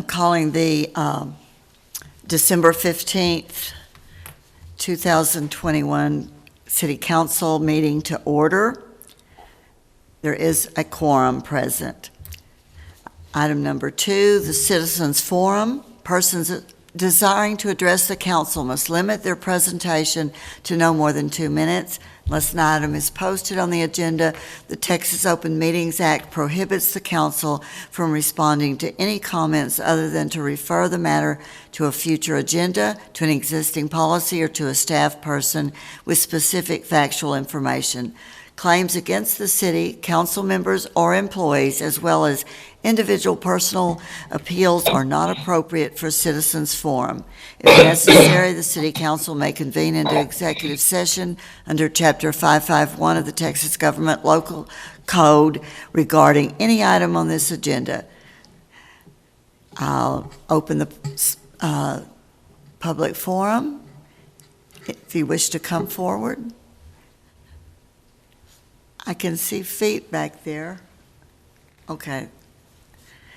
calling the December 15th, 2021 City Council meeting to order. There is a quorum present. Item number 2, the Citizens Forum. Persons desiring to address the council must limit their presentation to no more than 2 minutes. Unless an item is posted on the agenda, the Texas Open Meetings Act prohibits the council from responding to any comments other than to refer the matter to a future agenda, to an existing policy, or to a staff person with specific factual information. Claims against the city, council members, or employees, as well as individual personal appeals, are not appropriate for citizens forum. If necessary, the city council may convene into executive session under Chapter 551 of the Texas Government Local Code regarding any item on this agenda. I'll open the public forum if you wish to come forward. I can see feet back there. Okay.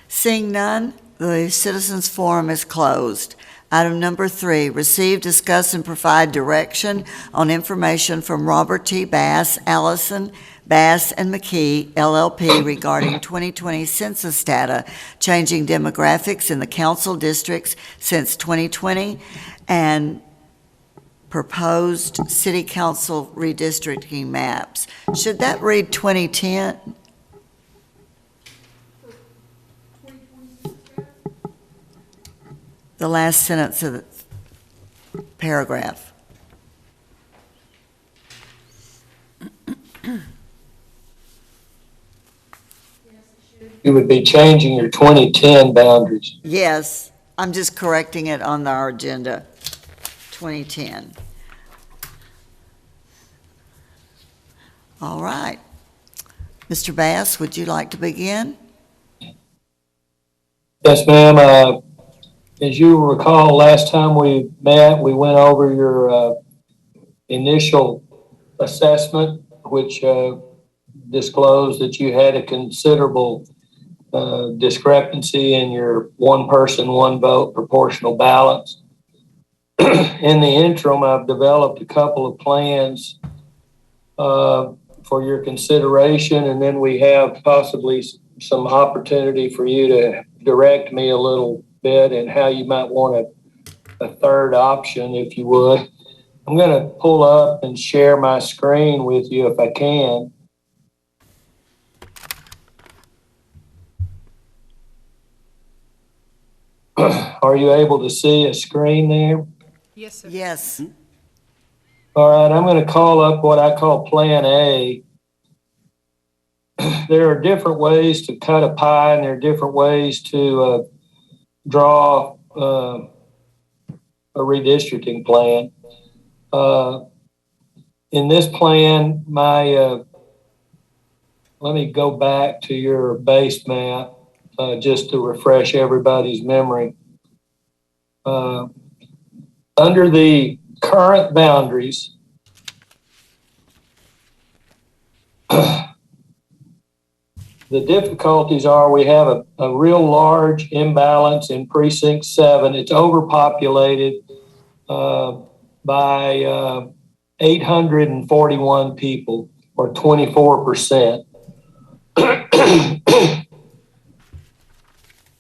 Seeing none, the Citizens Forum is closed. Item number 3, receive, discuss, and provide direction on information from Robert T. Bass, Allison, Bass and McKee, LLP, regarding 2020 census data, changing demographics in the council districts since 2020, and proposed city council redistricting maps. Should that read 2010? The last sentence of the paragraph. You would be changing your 2010 boundaries. Yes, I'm just correcting it on our agenda, 2010. All right. Mr. Bass, would you like to begin? Yes, ma'am. As you recall, last time we met, we went over your initial assessment, which disclosed that you had a considerable discrepancy in your one person, one vote proportional balance. In the interim, I've developed a couple of plans for your consideration, and then we have possibly some opportunity for you to direct me a little bit and how you might want a third option, if you would. I'm going to pull up and share my screen with you if I can. Are you able to see a screen there? Yes, sir. Yes. All right, I'm going to call up what I call Plan A. There are different ways to cut a pie, and there are different ways to draw a redistricting plan. In this plan, let me go back to your base map just to refresh everybody's memory. Under the current boundaries, the difficulties are we have a real large imbalance in precinct 7. It's overpopulated by 841 people, or 24%.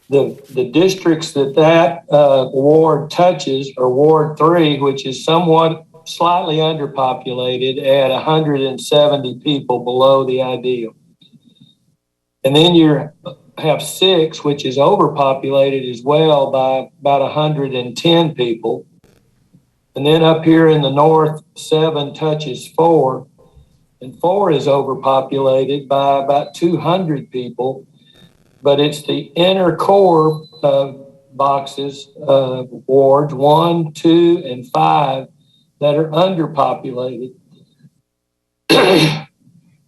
The districts that ward touches are Ward 3, which is somewhat slightly underpopulated at 170 people below the ideal. And then you have 6, which is overpopulated as well by about 110 people. And then up here in the north, 7 touches 4, and 4 is overpopulated by about 200 people. But it's the inner core boxes, wards 1, 2, and 5 that are underpopulated.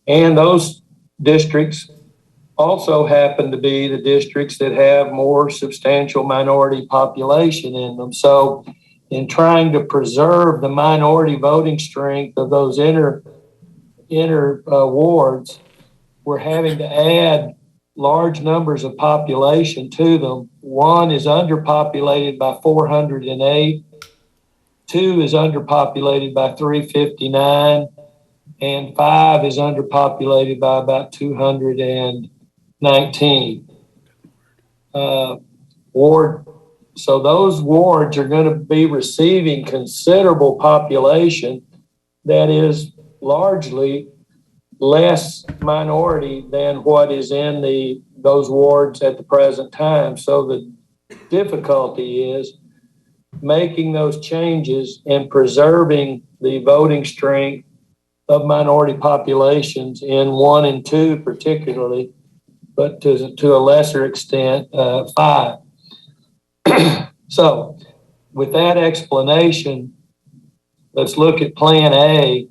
And those districts also happen to be the districts that have more substantial minority population in them. So in trying to preserve the minority voting strength of those inner wards, we're having to add large numbers of population to them. One is underpopulated by 408. Two is underpopulated by 359. And 5 is underpopulated by about 219. So those wards are going to be receiving considerable population that is largely less minority than what is in those wards at the present time. So the difficulty is making those changes and preserving the voting strength of minority populations in 1 and 2 particularly, but to a lesser extent, 5. So with that explanation, let's look at Plan A.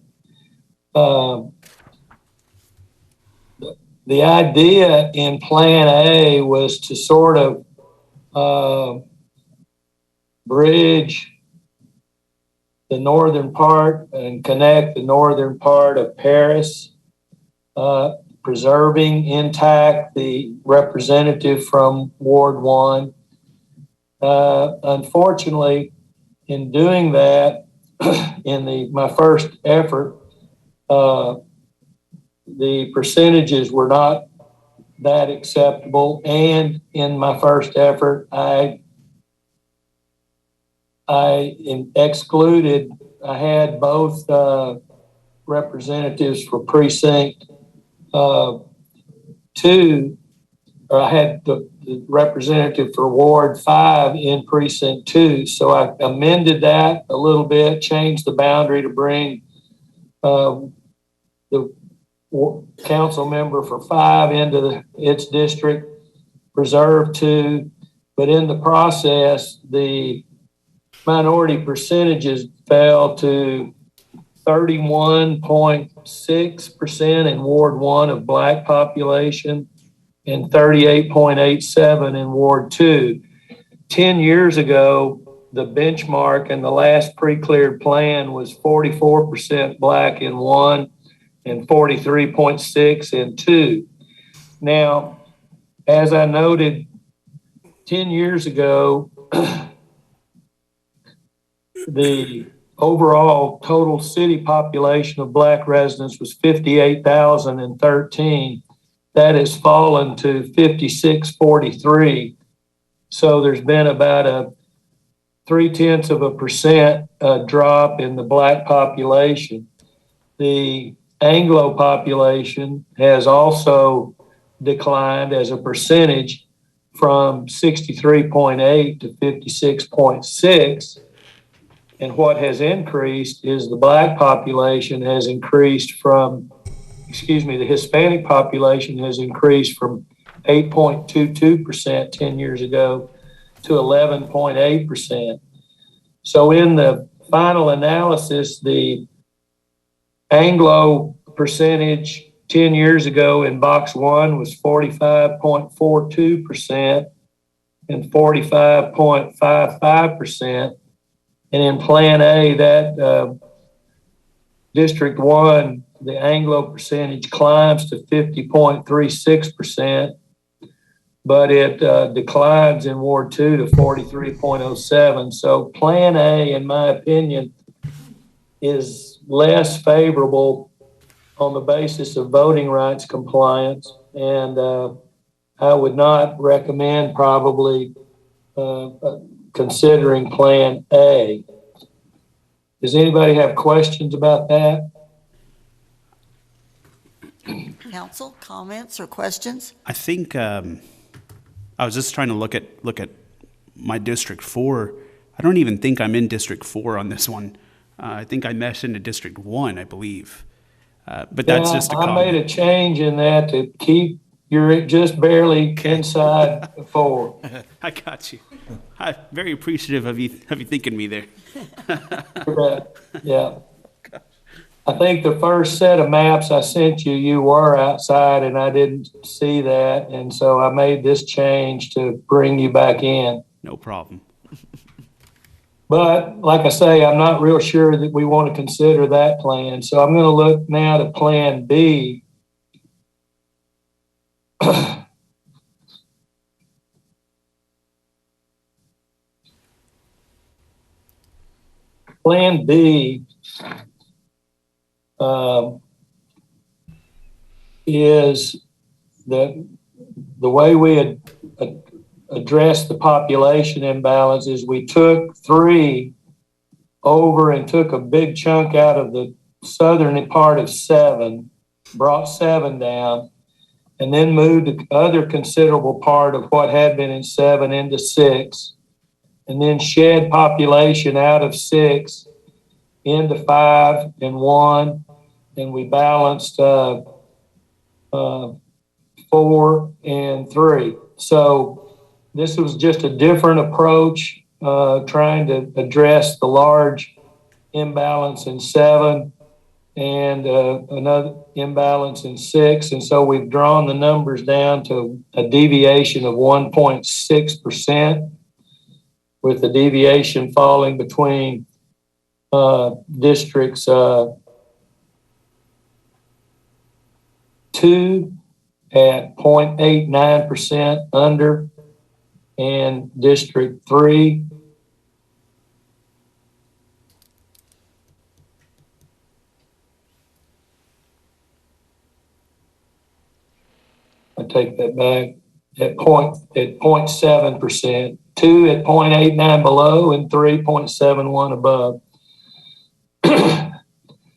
The idea in Plan A was to sort of bridge the northern part and connect the northern part of Paris, preserving intact the representative from Ward 1. Unfortunately, in doing that, in my first effort, the percentages were not that acceptable. And in my first effort, I excluded, I had both representatives for precinct 2, or I had the representative for Ward 5 in precinct 2. So I amended that a little bit, changed the boundary to bring the council member for 5 into its district, preserve 2. But in the process, the minority percentages fell to 31.6% in Ward 1 of Black population and 38.87 in Ward 2. 10 years ago, the benchmark and the last pre-cleared plan was 44% Black in 1 and 43.6 in 2. Now, as I noted, 10 years ago, the overall total city population of Black residents was 58,013. That has fallen to 5643. So there's been about a 0.3% drop in the Black population. The Anglo population has also declined as a percentage from 63.8 to 56.6. And what has increased is the Black population has increased from, the Hispanic population has increased from 8.22% 10 years ago to 11.8%. So in the final analysis, the Anglo percentage 10 years ago in box 1 was 45.42% and 45.55%. And in Plan A, that District 1, the Anglo percentage climbs to 50.36%, but it declines in Ward 2 to 43.07. So Plan A, in my opinion, is less favorable on the basis of voting rights compliance, and I would not recommend probably considering Plan A. Does anybody have questions about that? Council, comments or questions? I think I was just trying to look at my District 4. I don't even think I'm in District 4 on this one. I think I meshed into District 1, I believe. But that's just a comment. I made a change in that to keep you're just barely inside 4. I got you. I'm very appreciative of you thinking me there. Yeah. I think the first set of maps I sent you, you were outside and I didn't see that. And so I made this change to bring you back in. No problem. But like I say, I'm not real sure that we want to consider that plan. So I'm going to look now to Plan B. Plan B is the way we had addressed the population imbalance is we took 3 over and took a big chunk out of the southern part of 7, brought 7 down, and then moved the other considerable part of what had been in 7 into 6, and then shed population out of 6 into 5 and 1, and we balanced 4 and 3. So this was just a different approach, trying to address the large imbalance in 7 and another imbalance in 6. And so we've drawn the numbers down to a deviation of 1.6%, with the deviation falling between districts 2 at 0.89% under, and District 3 I take that back, at 0.7%, 2 at 0.89 below, and 3.71 above.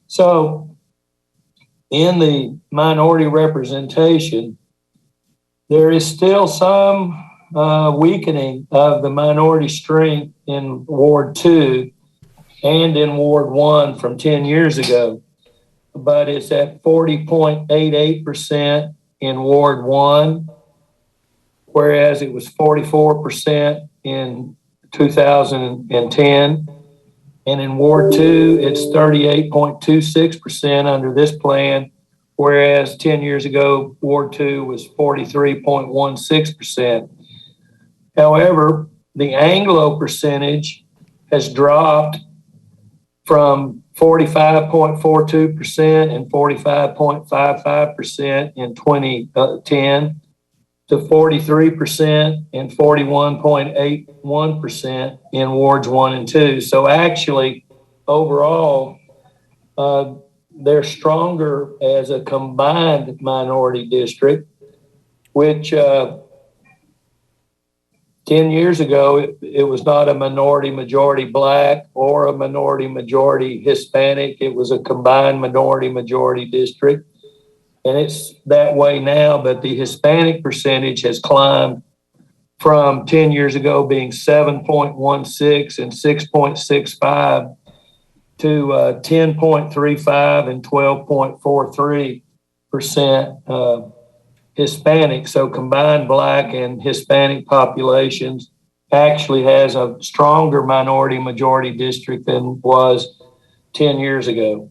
So in the minority representation, there is still some weakening of the minority strength in Ward 2 and in Ward 1 from 10 years ago, but it's at 40.88% in Ward 1, whereas it was 44% in 2010. And in Ward 2, it's 38.26% under this plan, whereas 10 years ago, Ward 2 was 43.16%. However, the Anglo percentage has dropped from 45.42% and 45.55% in 2010 to 43% and 41.81% in wards 1 and 2. So actually, overall, they're stronger as a combined minority district, which 10 years ago, it was not a minority majority Black or a minority majority Hispanic. It was a combined minority majority district. And it's that way now, but the Hispanic percentage has climbed from 10 years ago being 7.16 and 6.65 to 10.35 and 12.43% Hispanic. So combined Black and Hispanic populations actually has a stronger minority majority district than was 10 years ago.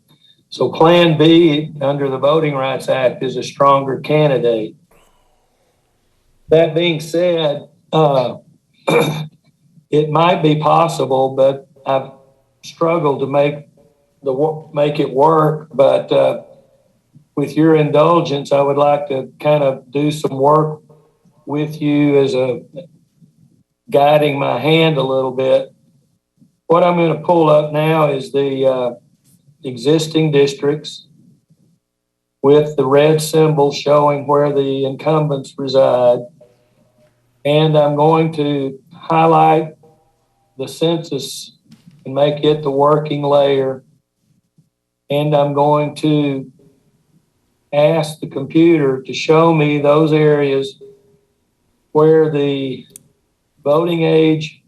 So Plan B under the Voting Rights Act is a stronger candidate. That being said, it might be possible, but I've struggled to make it work. But with your indulgence, I would like to kind of do some work with you as a guiding my hand a little bit. What I'm going to pull up now is the existing districts with the red symbol showing where the incumbents reside. And I'm going to highlight the census and make it the working layer. And I'm going to ask the computer to show me those areas where the voting age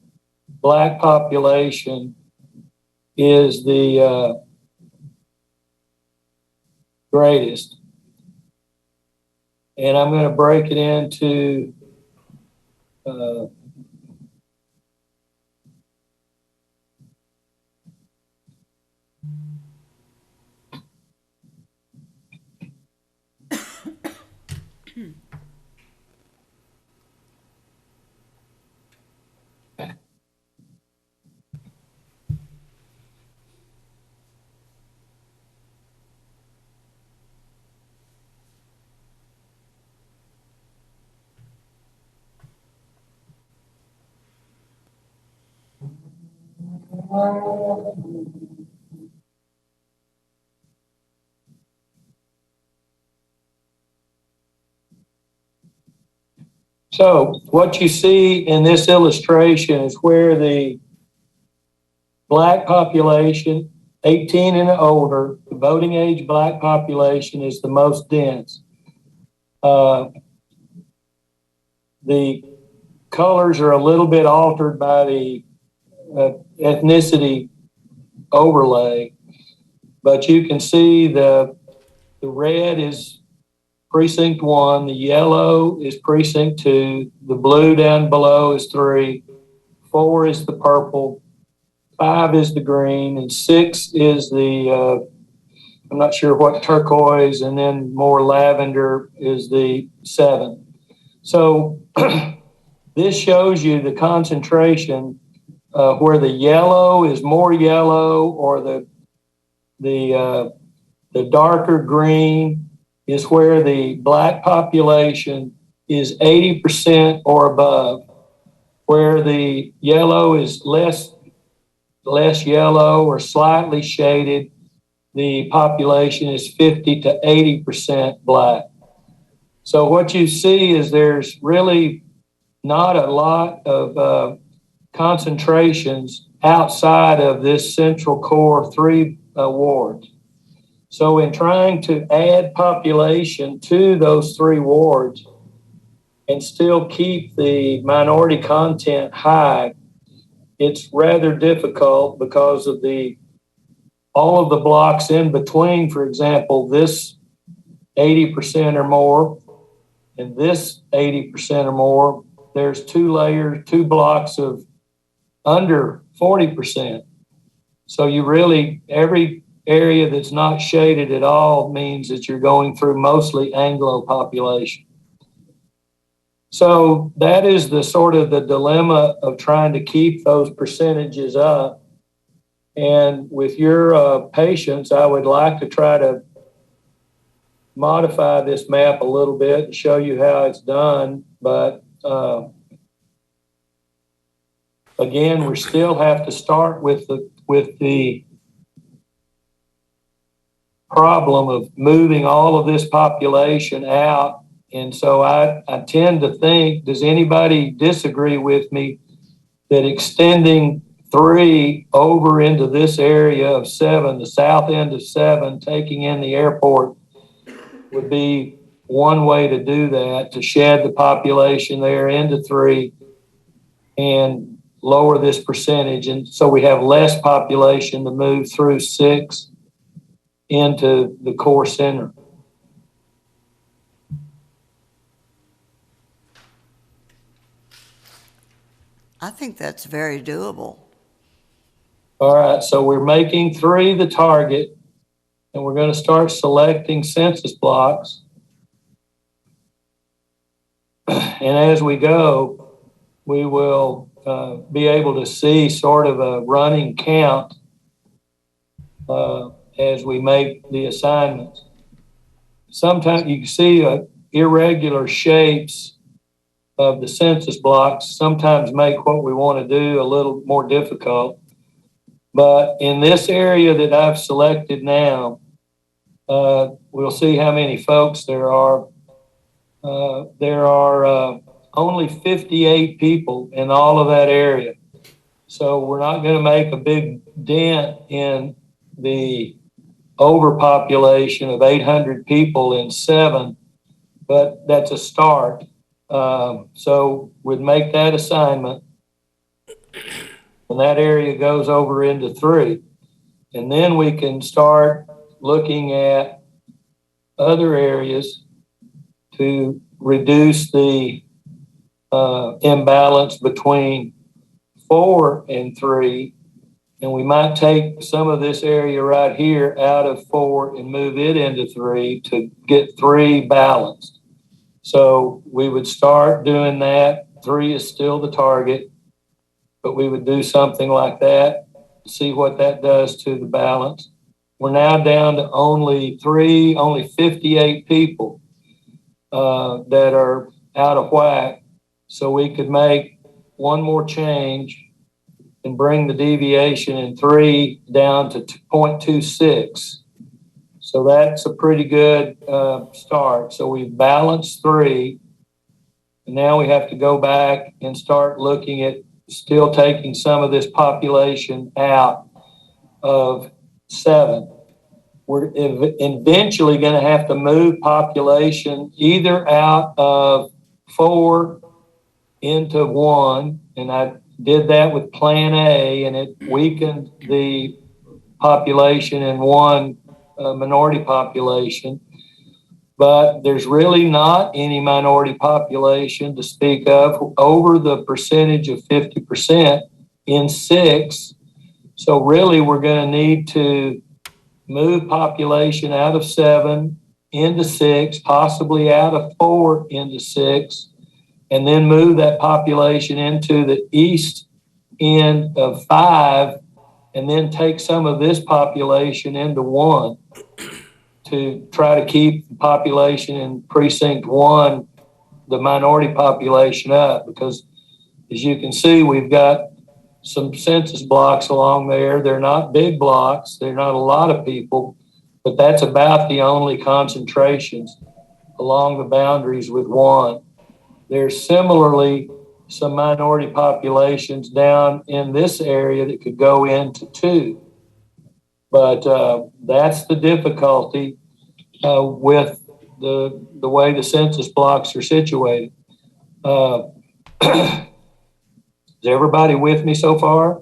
Black population is the greatest. And I'm going to break it into So what you see in this illustration is where the Black population, 18 and older, the voting age Black population is the most dense. The colors are a little bit altered by the ethnicity overlay, but you can see the red is precinct 1, the yellow is precinct 2, the blue down below is 3, 4 is the purple, 5 is the green, and 6 is the I'm not sure what turquoise, and then more lavender is the 7. So this shows you the concentration where the yellow is more yellow, or the darker green is where the Black population is 80% or above, where the yellow is less yellow or slightly shaded, the population is 50 to 80% Black. So what you see is there's really not a lot of concentrations outside of this central core 3 wards. So in trying to add population to those 3 wards and still keep the minority content high, it's rather difficult because of all of the blocks in between. For example, this 80% or more and this 80% or more, there's 2 blocks of under 40%. So you really, every area that's not shaded at all means that you're going through mostly Anglo population. So that is the sort of the dilemma of trying to keep those percentages up. And with your patience, I would like to try to modify this map a little bit and show you how it's done. But again, we still have to start with the problem of moving all of this population out. And so I tend to think, does anybody disagree with me that extending 3 over into this area of 7, the south end of 7, taking in the airport, would be one way to do that, to shed the population there into 3 and lower this percentage. And so we have less population to move through 6 into the core center. I think that's very doable. All right, so we're making 3 the target, and we're going to start selecting census blocks. And as we go, we will be able to see sort of a running count as we make the assignments. Sometimes you can see irregular shapes of the census blocks sometimes make what we want to do a little more difficult. But in this area that I've selected now, we'll see how many folks there are. There are only 58 people in all of that area. So we're not going to make a big dent in the overpopulation of 800 people in 7, but that's a start. So we'd make that assignment, and that area goes over into 3. And then we can start looking at other areas to reduce the imbalance between 4 and 3. And we might take some of this area right here out of 4 and move it into 3 to get 3 balanced. So we would start doing that. 3 is still the target, but we would do something like that, see what that does to the balance. We're now down to only 58 people that are out of whack. So we could make one more change and bring the deviation in 3 down to 0.26. So that's a pretty good start. So we've balanced 3. And now we have to go back and start looking at still taking some of this population out of 7. We're eventually going to have to move population either out of 4 into 1. And I did that with Plan A, and it weakened the population in 1 minority population. But there's really not any minority population to speak of over the percentage of 50% in 6. So really, we're going to need to move population out of 7 into 6, possibly out of 4 into 6, and then move that population into the east end of 5, and then take some of this population into 1 to try to keep the population in precinct 1, the minority population up, because as you can see, we've got some census blocks along there. They're not big blocks. They're not a lot of people, but that's about the only concentrations along the boundaries with 1. There's similarly some minority populations down in this area that could go into 2. But that's the difficulty with the way the census blocks are situated. Is everybody with me so far?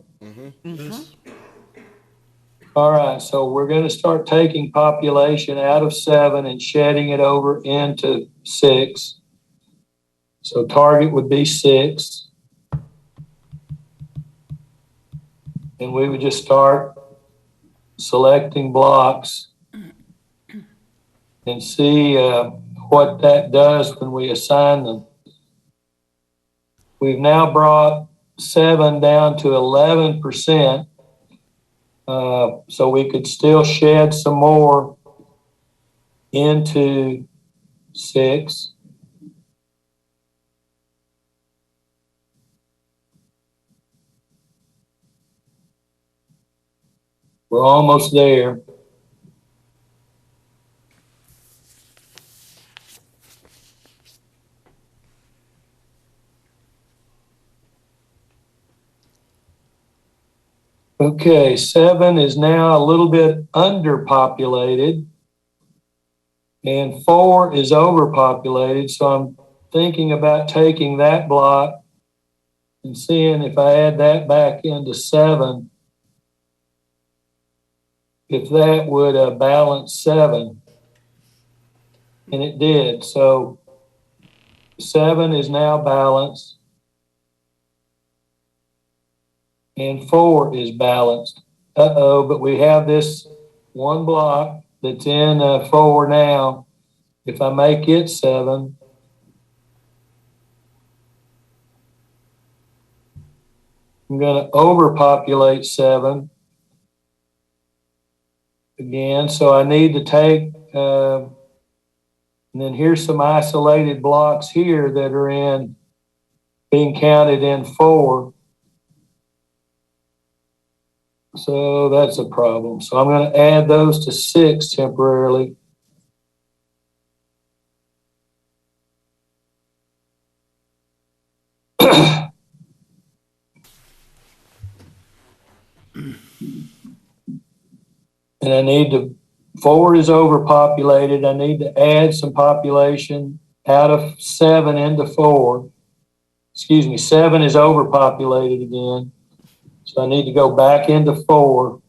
All right, so we're going to start taking population out of 7 and shedding it over into 6. So target would be 6. And we would just start selecting blocks and see what that does when we assign them. We've now brought 7 down to 11%. So we could still shed some more into 6. We're almost there. Okay, 7 is now a little bit underpopulated, and 4 is overpopulated. So I'm thinking about taking that block and seeing if I add that back into 7, if that would balance 7. And it did. So 7 is now balanced, and 4 is balanced. But we have this one block that's in 4 now. If I make it 7, I'm going to overpopulate 7 again. So I need to take, and then here's some isolated blocks here that are in, being counted in 4. So that's a problem. So I'm going to add those to 6 temporarily. And I need to, 4 is overpopulated. I need to add some population out of 7 into 4. Excuse me, 7 is overpopulated again. So I need to go back into 4.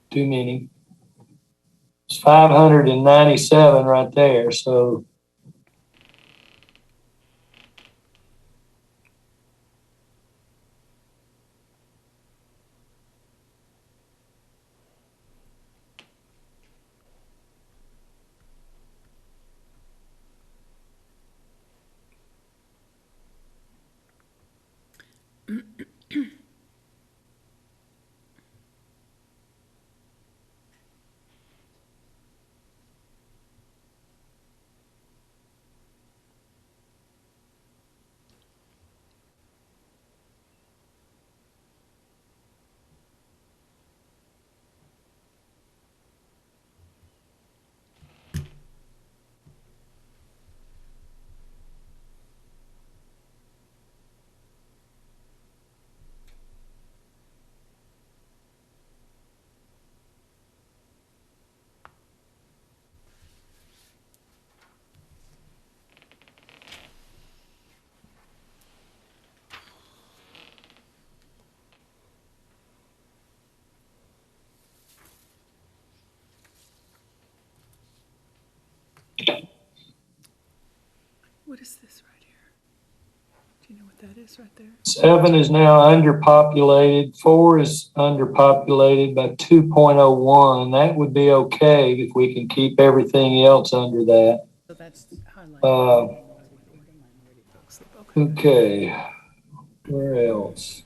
Too many. It's 597 right there. So What is this right here? Do you know what that is right there? 7 is now underpopulated. 4 is underpopulated by 2.01. That would be okay if we can keep everything else under that. So that's highlighted. Uh, Minority folks. Okay. Okay, where else?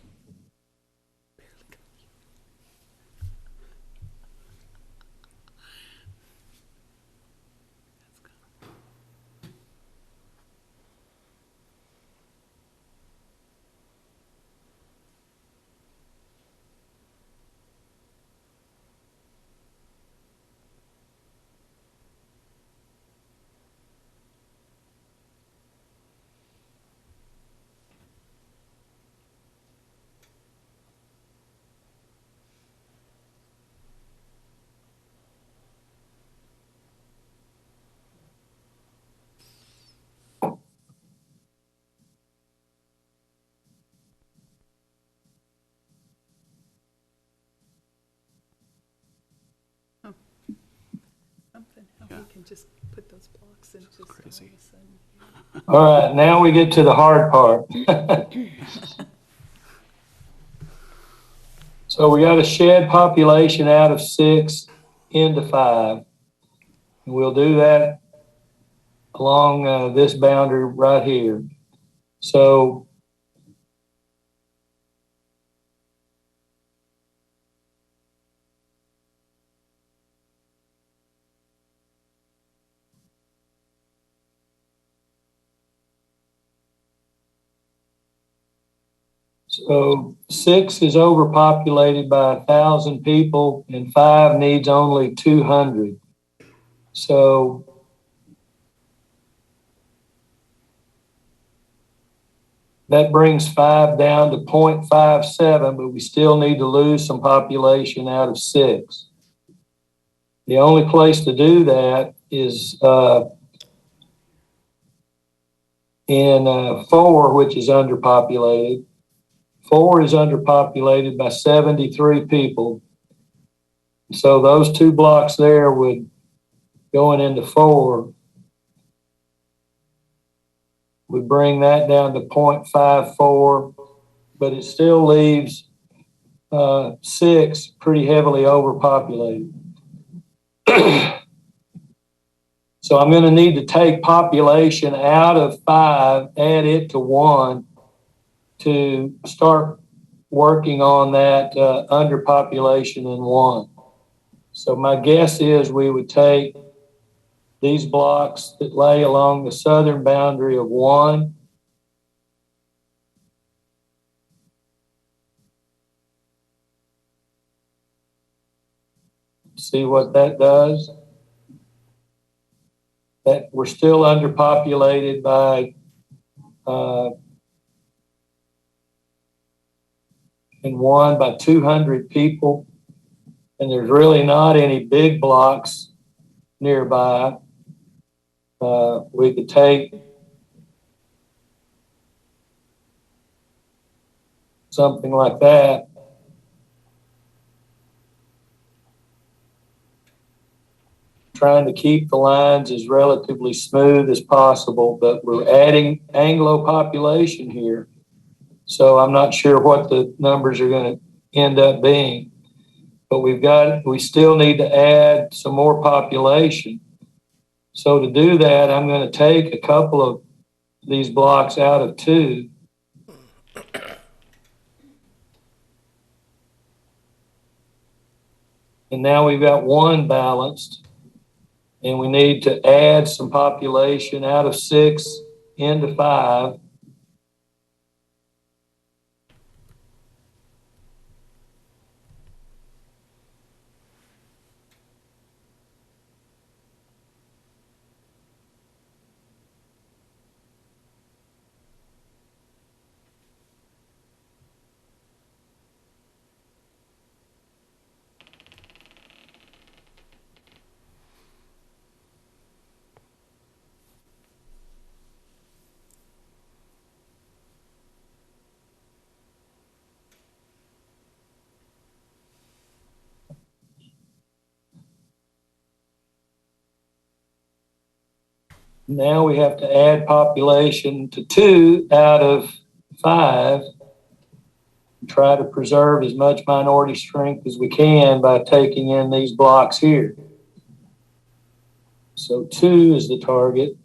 Something, how we can just put those blocks and just all of a crazy. sudden. All right, now we get to the hard part. So we got to shed population out of 6 into 5. And we'll do that along this boundary right here. So So 6 is overpopulated by 1,000 people and 5 needs only 200. So that brings 5 down to 0.57, but we still need to lose some population out of 6. The only place to do that is in 4, which is underpopulated. 4 is underpopulated by 73 people. So those 2 blocks there would, going into 4, would bring that down to 0.54, but it still leaves 6 pretty heavily overpopulated. So I'm going to need to take population out of 5, add it to 1 to start working on that underpopulation in 1. So my guess is we would take these blocks that lay along the southern boundary of 1, see what that does. That we're still underpopulated by in 1 by 200 people, and there's really not any big blocks nearby. We could take something like that. Trying to keep the lines as relatively smooth as possible, but we're adding Anglo population here. So I'm not sure what the numbers are going to end up being, but we still need to add some more population. So to do that, I'm going to take a couple of these blocks out of 2. And now we've got 1 balanced, and we need to add some population out of 6 into 5. Now we have to add population to 2 out of 5. Try to preserve as much minority strength as we can by taking in these blocks here. So 2 is the target.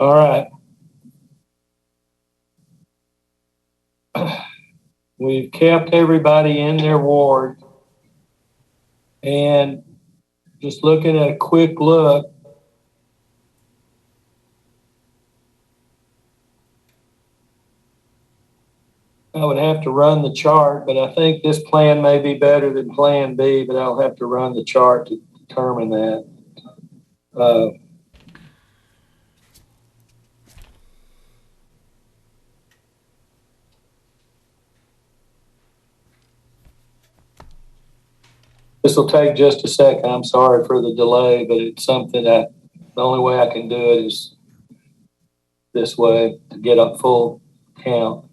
All right. We've kept everybody in their ward. And just looking at a quick look, I would have to run the chart, but I think this plan may be better than Plan B, but I'll have to run the chart to determine that. This will take just a second. I'm sorry for the delay, but it's something that the only way I can do it is this way to get a full count.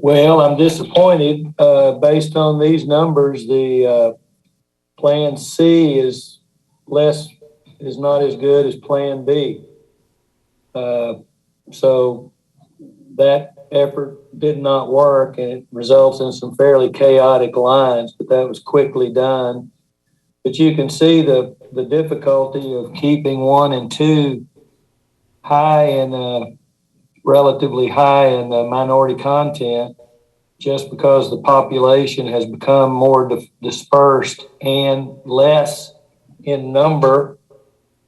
Well, I'm disappointed. Based on these numbers, the Plan C is not as good as Plan B. So that effort did not work, and it results in some fairly chaotic lines, but that was quickly done. But you can see the difficulty of keeping 1 and 2 high in relatively high in the minority content, just because the population has become more dispersed and less in number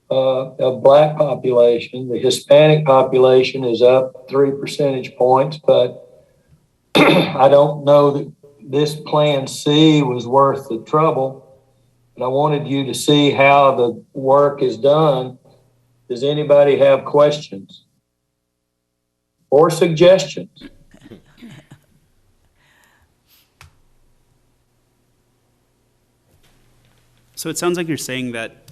of Black population. The Hispanic population is up 3 percentage points, but I don't know that this Plan C was worth the trouble. But I wanted you to see how the work is done. Does anybody have questions or suggestions? So it sounds like you're saying that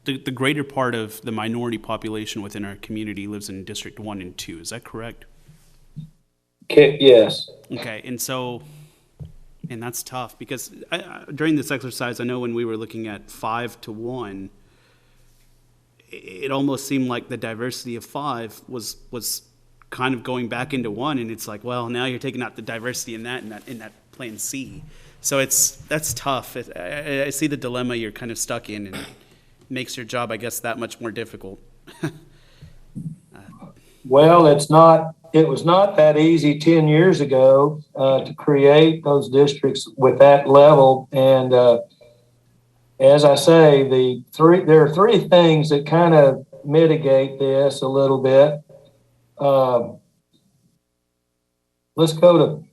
the greater part of the minority population within our community lives in District 1 and 2. Is that correct? Okay, yes. Okay, and that's tough because during this exercise, I know when we were looking at 5 to 1, it almost seemed like the diversity of 5 was kind of going back into 1, and it's like, well, now you're taking out the diversity in that Plan C. So that's tough. I see the dilemma you're kind of stuck in, and it makes your job, I guess, that much more difficult. Well, it was not that easy 10 years ago to create those districts with that level. And as I say, there are 3 things that kind of mitigate this a little bit. Let's go to,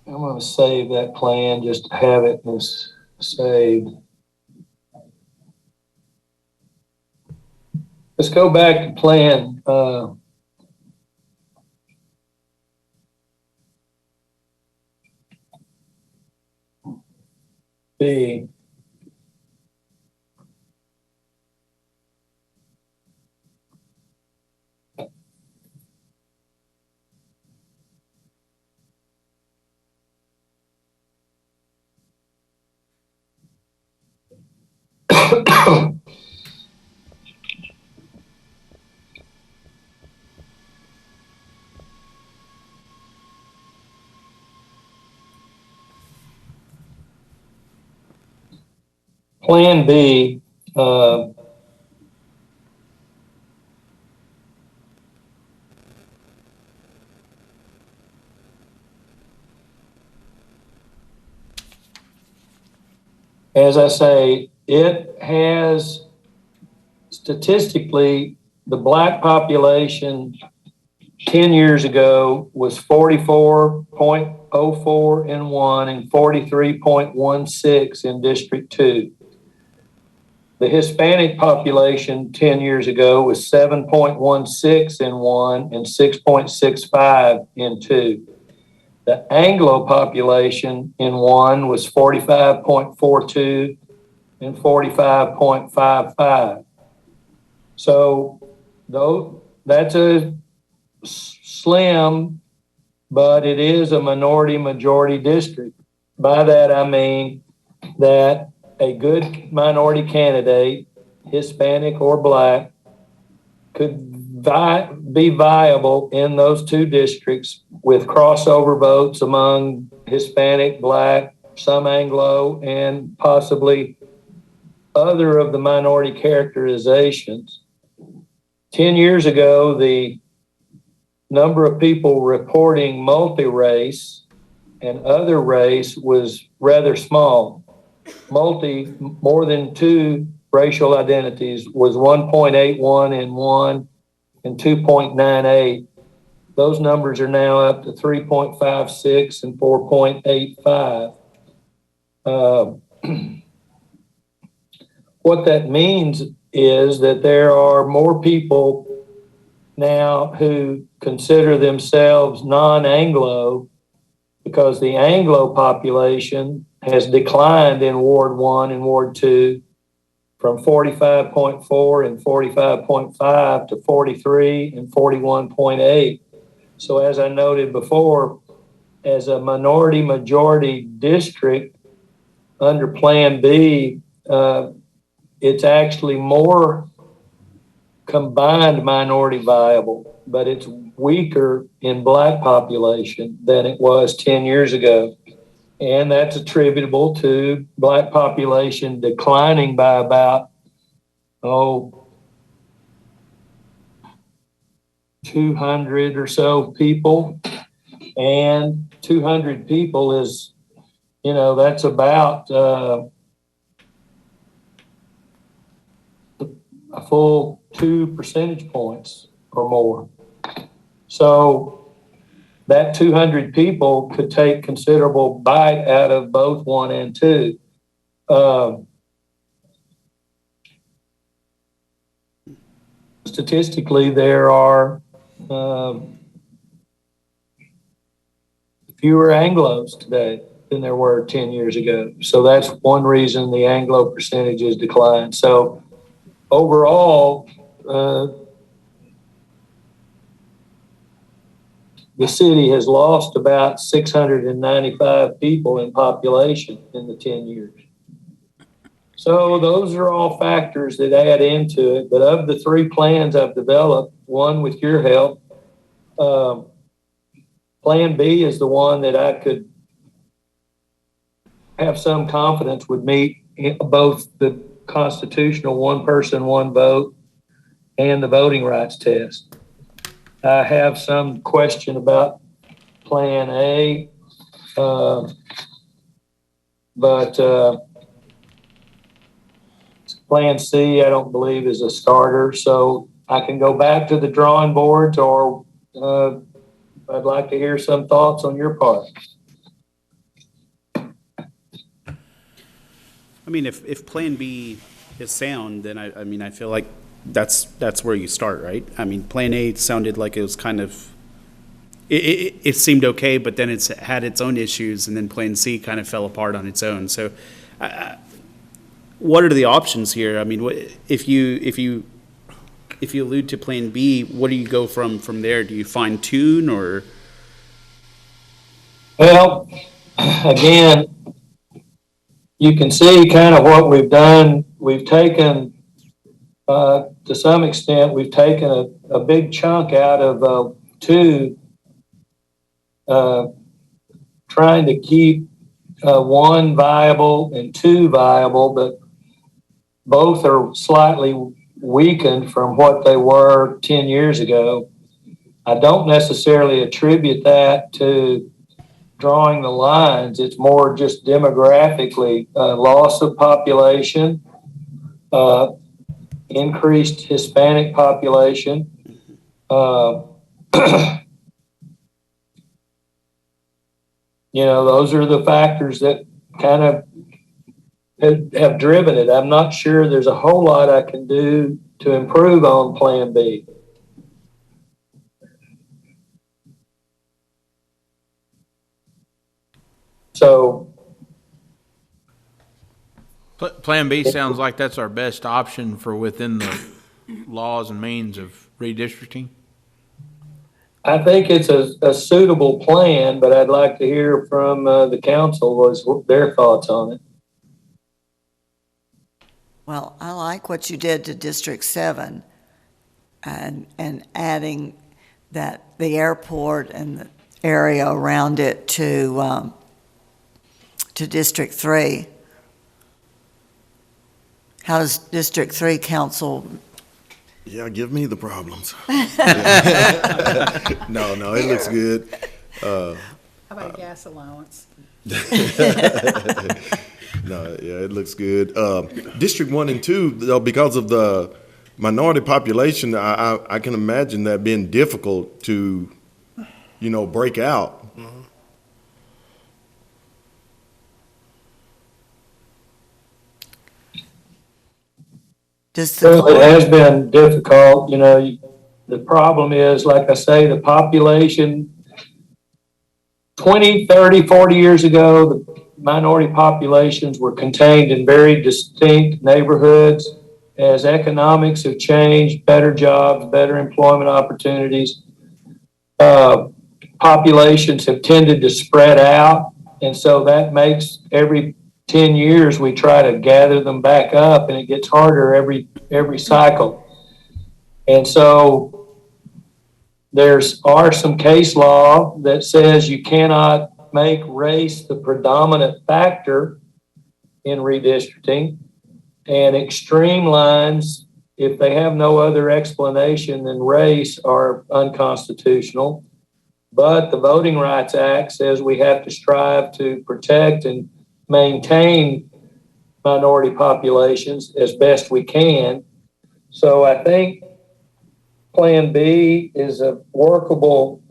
I'm going to save that plan just to have it saved. Let's go back to Plan B. Plan B, as I say, it has statistically the Black population 10 years ago was 44.04 in 1 and 43.16 in District 2. The Hispanic population 10 years ago was 7.16 in 1 and 6.65 in 2. The Anglo population in 1 was 45.42 and 45.55. So that's a slim, but it is a minority majority district. By that, I mean that a good minority candidate, Hispanic or Black, could be viable in those 2 districts with crossover votes among Hispanic, Black, some Anglo, and possibly other of the minority characterizations. 10 years ago, the number of people reporting multi-race and other race was rather small. More than 2 racial identities was 1.81 in 1 and 2.98. Those numbers are now up to 3.56 and 4.85. What that means is that there are more people now who consider themselves non-Anglo because the Anglo population has declined in Ward 1 and Ward 2 from 45.4 and 45.5 to 43 and 41.8. So as I noted before, as a minority-majority district under Plan B, it's actually more combined minority viable, but it's weaker in black population than it was 10 years ago. And that's attributable to black population declining by about, 200 or so people. And 200 people is, that's about a full 2 percentage points or more. So that 200 people could take considerable bite out of both 1 and 2. Statistically, there are fewer Anglos today than there were 10 years ago. So that's one reason the Anglo percentages declined. So overall, the city has lost about 695 people in population in the 10 years. So those are all factors that add into it. But of the 3 plans I've developed, one with your help, Plan B is the one that I could have some confidence would meet both the constitutional 1 person, 1 vote and the voting rights test. I have some question about Plan A, but Plan C, I don't believe is a starter. So I can go back to the drawing boards, or I'd like to hear some thoughts on your part. I mean, if Plan B is sound, then I feel like that's where you start, right? I mean, Plan A sounded like it was kind of, it seemed okay, but then it's had its own issues, and then Plan C kind of fell apart on its own. So, what are the options here? I mean, if you allude to Plan B, what do you go from there? Do you fine tune, or? Well, again, you can see kind of what we've done. We've taken, to some extent, we've taken a big chunk out of 2, trying to keep 1 viable and 2 viable, but both are slightly weakened from what they were 10 years ago. I don't necessarily attribute that to drawing the lines. It's more just demographically, loss of population, increased Hispanic population. Those are the factors that kind of have driven it. I'm not sure there's a whole lot I can do to improve on Plan B. So Plan B sounds like that's our best option for within the laws and means of redistricting. I think it's a suitable plan, but I'd like to hear from the council what their thoughts on it. Well, I like what you did to District 7 and adding that the airport and the area around it to District 3. How does District 3 council? Yeah, give me the problems. No, it looks good. How about a gas allowance? No, yeah, it looks good. District 1 and 2, though, because of the minority population, I can imagine that being difficult to, break out. Well, it has been difficult. The problem is, like I say, the population 20, 30, 40 years ago, the minority populations were contained in very distinct neighborhoods. As economics have changed, better jobs, better employment opportunities, populations have tended to spread out. And so that makes every 10 years we try to gather them back up, and it gets harder every cycle. And so are some case law that says you cannot make race the predominant factor in redistricting, and extreme lines, if they have no other explanation than race, are unconstitutional. But the Voting Rights Act says we have to strive to protect and maintain minority populations as best we can. So I think Plan B is a workable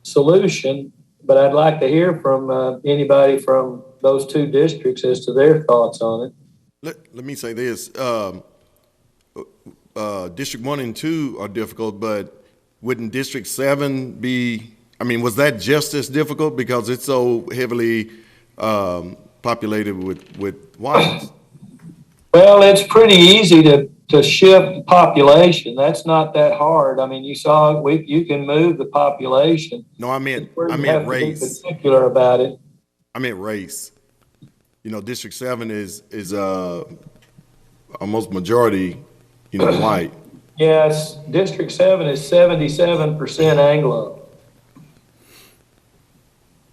solution, but I'd like to hear from anybody from those two districts as to their thoughts on it. Let me say this. District 1 and 2 are difficult, but wouldn't District 7 be, I mean, was that just as difficult because it's so heavily populated with whites? Well, it's pretty easy to shift population. That's not that hard. I mean, you saw you can move the population. No, I meant Be race. particular about it. I meant race. You know, District 7 is almost majority, white. Yes, District 7 is 77% Anglo.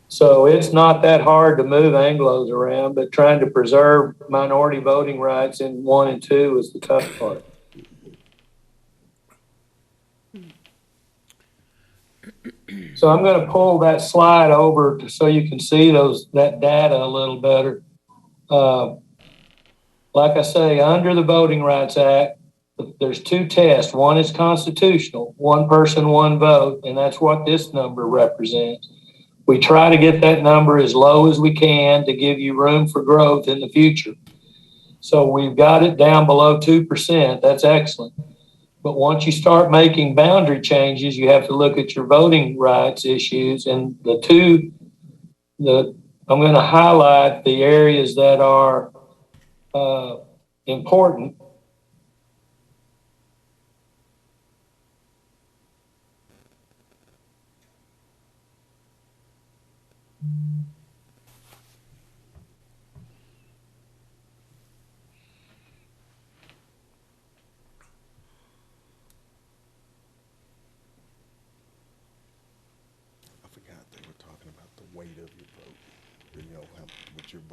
So it's not that hard to move Anglos around, but trying to preserve minority voting rights in 1 and 2 is the tough part. So I'm going to pull that slide over so you can see that data a little better. Like I say, under the Voting Rights Act, there's two tests. One is constitutional, one person, one vote, and that's what this number represents. We try to get that number as low as we can to give you room for growth in the future. So we've got it down below 2%. That's excellent. But once you start making boundary changes, you have to look at your voting rights issues. And I'm going to highlight the areas that are important.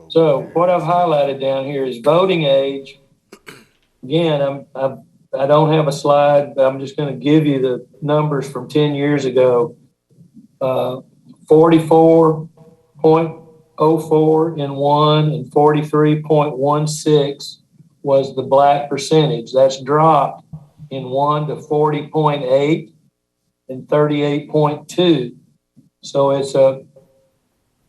So what I've highlighted down here is voting age. Again, I don't have a slide, but I'm just going to give you the numbers from 10 years ago. 44.04 in 1 and 43.16 was the black percentage. That's dropped in 1 to 40.8 and 38.2. So it's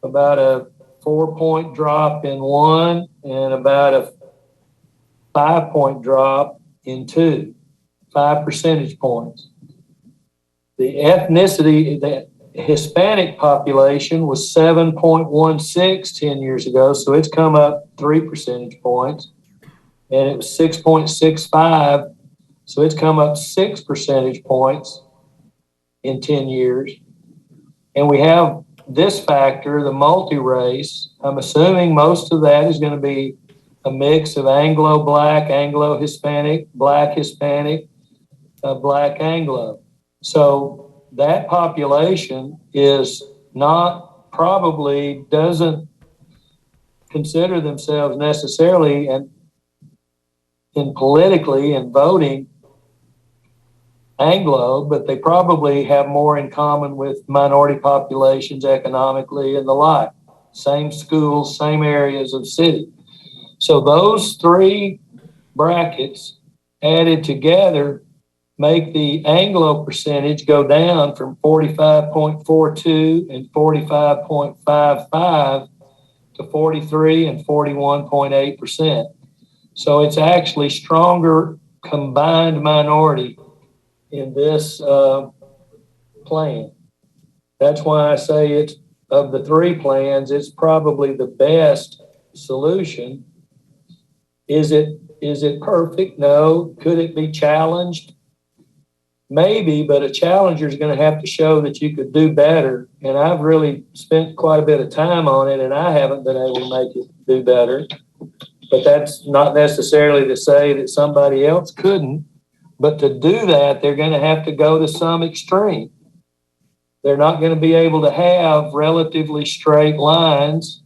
about a 4-point drop in 1 and about a 5-point drop in 2, 5 percentage points. The ethnicity, the Hispanic population was 7.16 10 years ago, so it's come up 3 percentage points. And it was 6.65, so it's come up 6 percentage points in 10 years. And we have this factor, the multi-race. I'm assuming most of that is going to be a mix of Anglo-Black, Anglo-Hispanic, Black-Hispanic, Black-Anglo. So that population is not, probably doesn't consider themselves necessarily in politically and voting Anglo, but they probably have more in common with minority populations economically and the like. Same schools, same areas of city. So those three brackets added together make the Anglo percentage go down from 45.42 and 45.55 to 43 and 41.8%. So it's actually stronger combined minority in this plan. That's why I say it's, of the three plans, it's probably the best solution. Is it perfect? No. Could it be challenged? maybe, but a challenger is going to have to show that you could do better. And I've really spent quite a bit of time on it, and I haven't been able to make it do better. But that's not necessarily to say that somebody else couldn't. But to do that, they're going to have to go to some extreme. They're not going to be able to have relatively straight lines.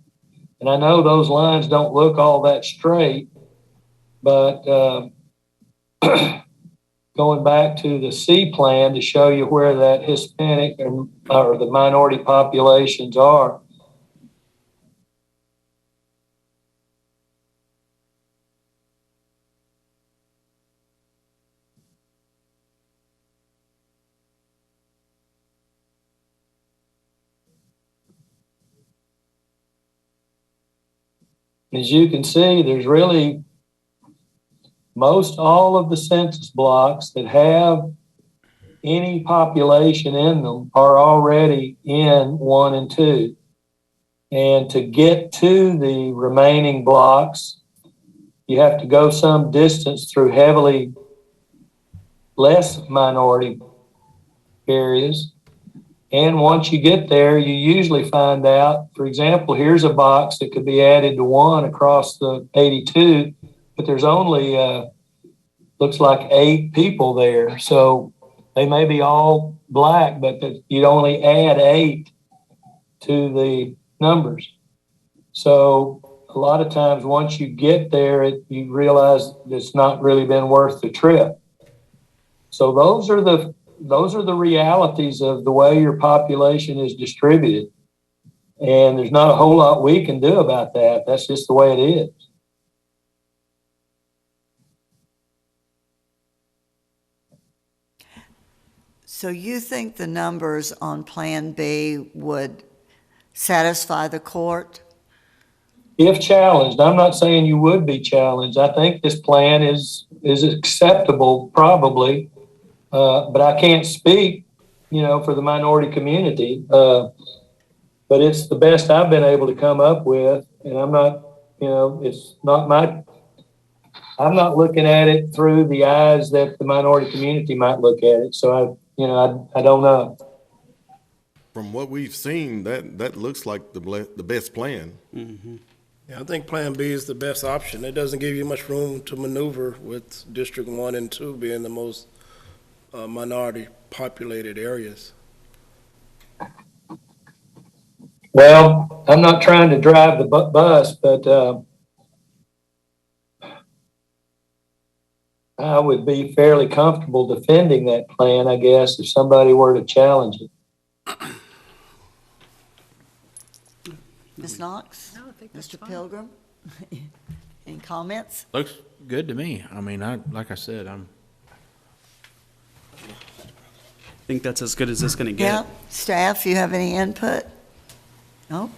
And I know those lines don't look all that straight, but going back to the C plan to show you where that Hispanic or the minority populations are. As you can see, there's really most all of the census blocks that have any population in them are already in 1 and 2. And to get to the remaining blocks, you have to go some distance through heavily less minority areas. And once you get there, you usually find out, for example, here's a box that could be added to 1 across the 82, but there's only, looks like 8 people there. So they may be all black, but you'd only add 8 to the numbers. So a lot of times once you get there, you realize it's not really been worth the trip. So those are the realities of the way your population is distributed. And there's not a whole lot we can do about that. That's just the way it is. So you think the numbers on Plan B would satisfy the court? If challenged, I'm not saying you would be challenged. I think this plan is acceptable, probably. But I can't speak, for the minority community. But it's the best I've been able to come up with. And I'm not, I'm not looking at it through the eyes that the minority community might look at it. So I don't know. From what we've seen, that looks like the best plan. Mm-hmm. Yeah, I think Plan B is the best option. It doesn't give you much room to maneuver with District 1 and 2 being the most minority populated areas. Well, I'm not trying to drive the bus, but I would be fairly comfortable defending that plan, I guess, if somebody were to challenge it. Ms. Knox? No, I think that's Mr. fine. Pilgrim? Any comments? Looks good to me. I mean, like I said, I think that's as good as it's going to Yeah, get. staff, you have any input? No?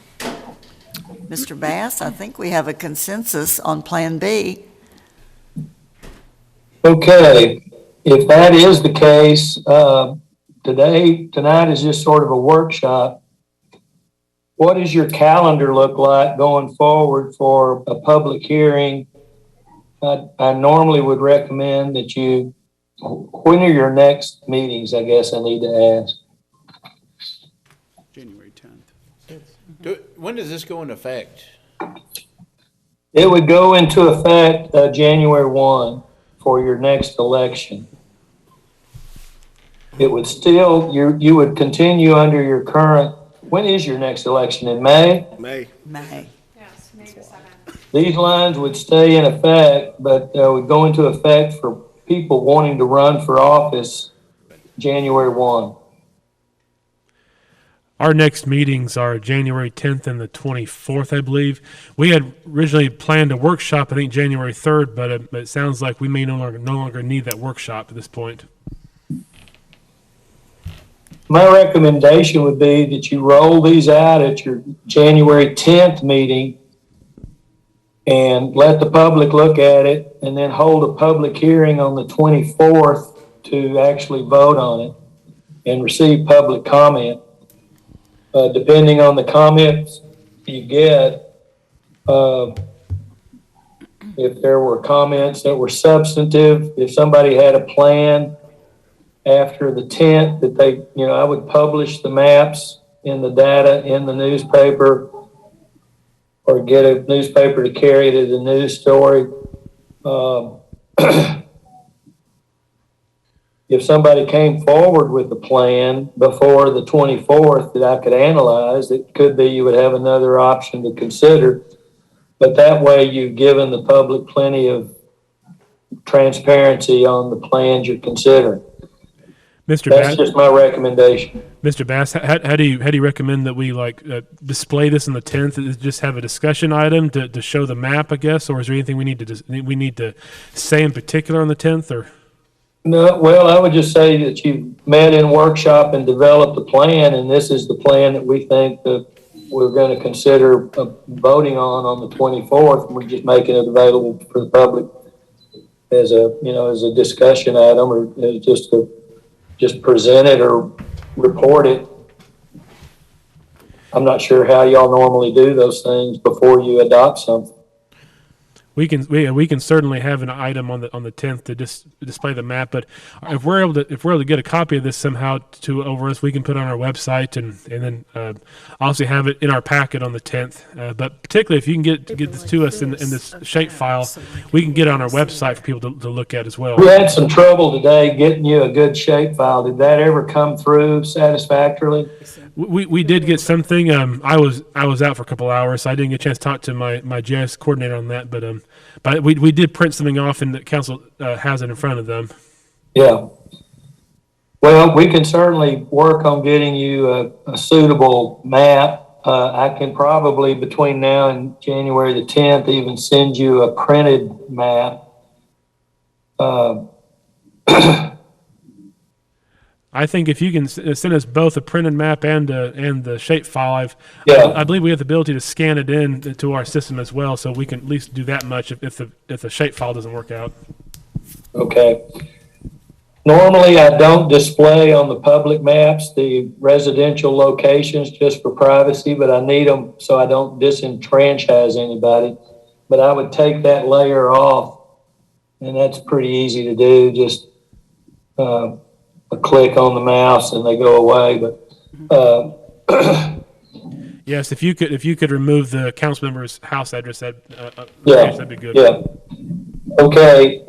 Mr. Bass, I think we have a consensus on Plan B. Okay, if that is the case, tonight is just sort of a workshop. What does your calendar look like going forward for a public hearing? I normally would recommend that when are your next meetings, I guess I need to ask. January 10th. when does this go into effect? It would go into effect January 1 for your next election. It would still, you would continue under your current, when is your next election? In May? May. May. Yes, May the 7th. These lines would stay in effect, but would go into effect for people wanting to run for office January 1. Our next meetings are January 10th and the 24th, I believe. We had originally planned a workshop, I think January 3rd, but it sounds like we may no longer need that workshop at this point. My recommendation would be that you roll these out at your January 10th meeting and let the public look at it, and then hold a public hearing on the 24th to actually vote on it and receive public comment. Depending on the comments you get, if there were comments that were substantive, if somebody had a plan after the 10th that they, I would publish the maps in the data in the newspaper or get a newspaper to carry it as a news story. If somebody came forward with a plan before the 24th that I could analyze, it could be you would have another option to consider. But that way you've given the public plenty of transparency on the plans you're considering. Mr. That's Bass, just my recommendation. Mr. Bass, how do you recommend that we display this on the 10th? Is it just have a discussion item to show the map, I guess, or is there anything we need to say in particular on the 10th? Or No, well, I would just say that you met in workshop and developed a plan, and this is the plan that we think that we're going to consider voting on the 24th. We're just making it available for the public as a discussion item, or as just present it or report it. I'm not sure how y'all normally do those things before you adopt something. we can certainly have an item on the 10th to display the map. But if we're able to get a copy of this somehow to over us, we can put it on our website and then obviously have it in our packet on the 10th. But particularly if you can get this to us in this shape file, we can get it on our website for people to look at as well. We had some trouble today getting you a good shape file. Did that ever come through satisfactorily? We did get something. I was out for a couple hours, so I didn't get a chance to talk to my GIS coordinator on that. But we did print something off, and the council has it in front of them. Yeah. Well, we can certainly work on getting you a suitable map. I can probably, between now and January the 10th, even send you a printed map. I think if you can send us both a printed map and the shape file, I believe we have the ability to scan it in to our system as well, so we can at least do that much if the shape file doesn't work out. Okay. Normally, I don't display on the public maps the residential locations just for privacy, but I need them so I don't disenfranchise anybody. But I would take that layer off, and that's pretty easy to do. Just a click on the mouse and they go away. But yes, if you could remove the council member's house address, that'd be good. Yeah. Okay.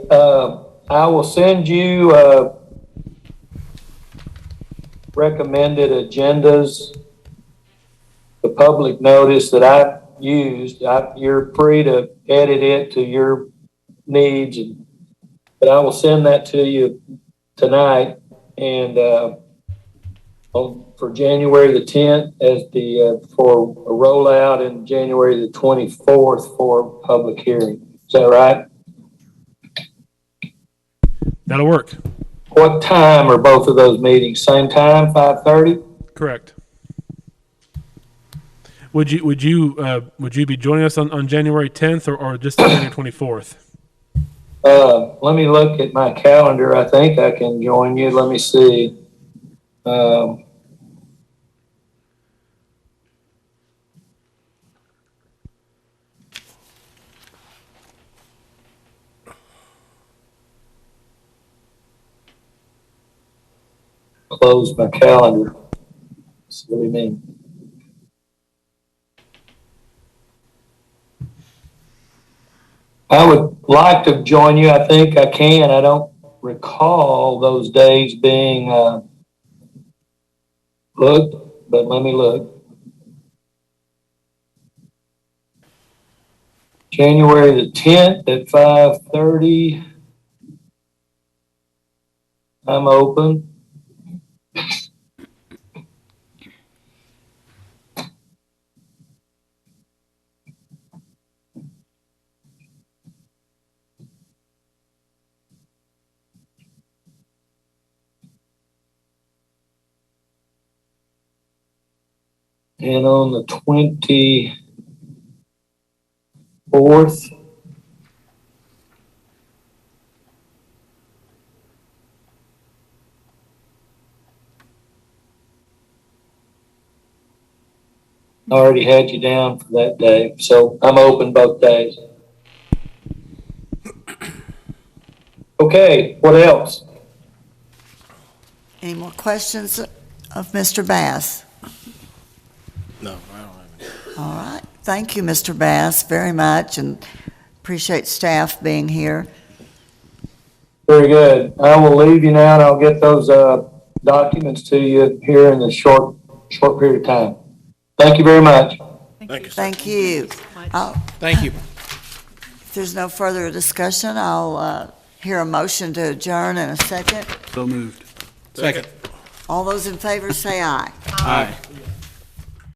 I will send you recommended agendas, the public notice that I used. You're free to edit it to your needs, but I will send that to you tonight. And for January the 10th as for a rollout, and January the 24th for public hearing. Is that right? That'll work. What time are both of those meetings? Same time, 5:30? Correct. Would you be joining us on January 10th or just January 24th? Let me look at my calendar. I think I can join you. Let me see. Close my calendar. See what do you mean? I would like to join you. I think I can. I don't recall those days being booked, but let me look. January the 10th at 5:30. I'm open. And on the 24th, I already had you down for that day, so I'm open both days. Okay, what else? Any more questions of Mr. Bass? No, I don't have any. All right. Thank you, Mr. Bass, very much, and appreciate staff being here. Very good. I will leave you now, and I'll get those documents to you here in a short period of time. Thank you very much. Thank you. Thank you. Thank you. If there's no further discussion, I'll hear a motion to adjourn in a second. So moved. Second. All those in favor say aye. Aye.